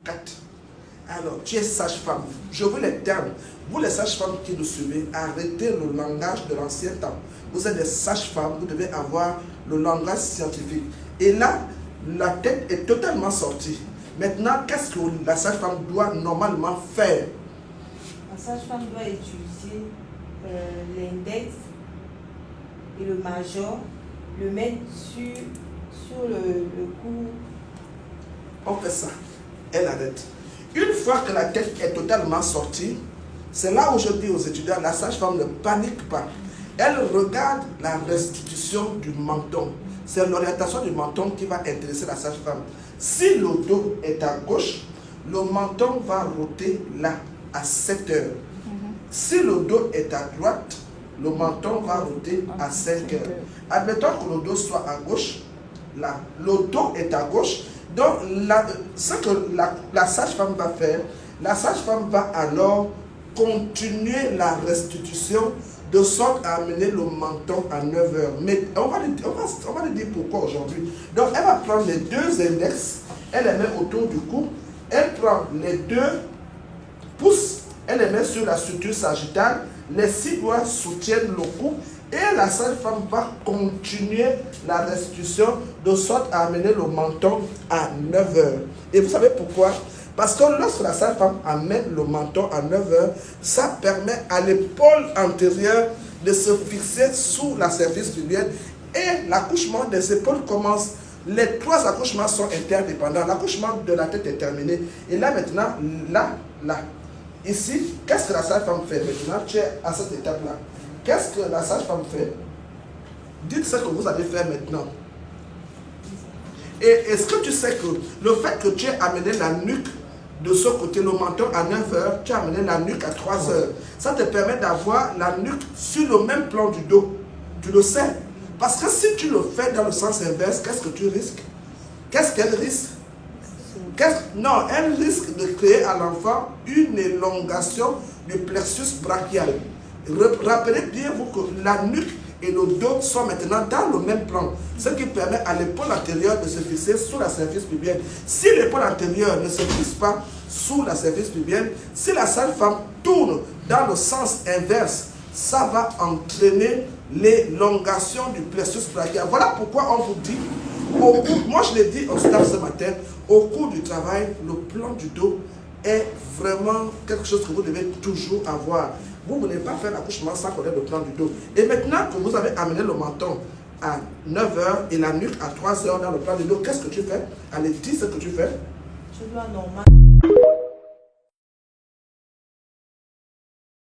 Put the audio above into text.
4. Alors, tu es sage-femme. Je veux les termes. Vous, les sages-femmes qui nous suivez, arrêtez le langage de l'ancien temps. Vous êtes des sages-femmes, vous devez avoir le langage scientifique. Et là, la tête est totalement sortie. Maintenant, qu'est-ce que la sage-femme doit normalement faire? La sage-femme doit utiliser l'index et le major, le mettre sur le cou. On fait ça. Elle arrête. Une fois que la tête est totalement sortie, c'est là où je dis aux étudiants, la sage-femme ne panique pas. Elle regarde la restitution du menton. C'est l'orientation du menton qui va intéresser la sage-femme. Si le dos est à gauche, le menton va roter là, à 7 heures. Si le dos est à droite, le menton va roter à 5 heures. Admettons que le dos soit à gauche, là, le dos est à gauche. Donc, ce que la sage-femme va faire, la sage-femme va alors continuer la restitution de sorte à amener le menton à 9 heures. Mais on va le dire pourquoi aujourd'hui. Donc, elle va prendre les deux index, elle les met autour du cou, elle prend les deux pouces, elle les met sur la suture sagittale, les 6 doigts soutiennent le cou, et la sage-femme va continuer la restitution de sorte à amener le menton à 9 heures. Et vous savez pourquoi? Parce que lorsque la sage-femme amène le menton à 9 heures, ça permet à l'épaule antérieure de se fixer sous la cervix pubienne et l'accouchement des épaules commence. Les 3 accouchements sont interdépendants. L'accouchement de la tête est terminé. Et là maintenant, là. Ici, qu'est-ce que la sage-femme fait? Maintenant, tu es à cette étape-là. Qu'est-ce que la sage-femme fait? Dites ce que vous allez faire maintenant. Et est-ce que tu sais que le fait que tu aies amené la nuque de ce côté, le menton à 9 heures, tu as amené la nuque à 3 heures. Ça te permet d'avoir la nuque sur le même plan du dos. Tu le sais. Parce que si tu le fais dans le sens inverse, qu'est-ce que tu risques? Qu'est-ce qu'elle risque? Non, elle risque de créer à l'enfant une élongation du plexus brachial. Rappelez bien vous que la nuque et le dos sont maintenant dans le même plan, ce qui permet à l'épaule antérieure de se fixer sous la cervix pubienne. Si l'épaule antérieure ne se fixe pas sous la cervix pubienne, si la sage-femme tourne dans le sens inverse, ça va entraîner l'élongation du plexus brachial. Voilà pourquoi on vous dit, moi je l'ai dit au staff ce matin, au cours du travail, le plan du dos est vraiment quelque chose que vous devez toujours avoir. Vous ne pouvez pas faire l'accouchement sans connaître le plan du dos. Et maintenant que vous avez amené le menton à 9 heures et la nuque à 3 heures dans le plan du dos, qu'est-ce que tu fais? Allez, dis ce que tu fais. Je dois normalement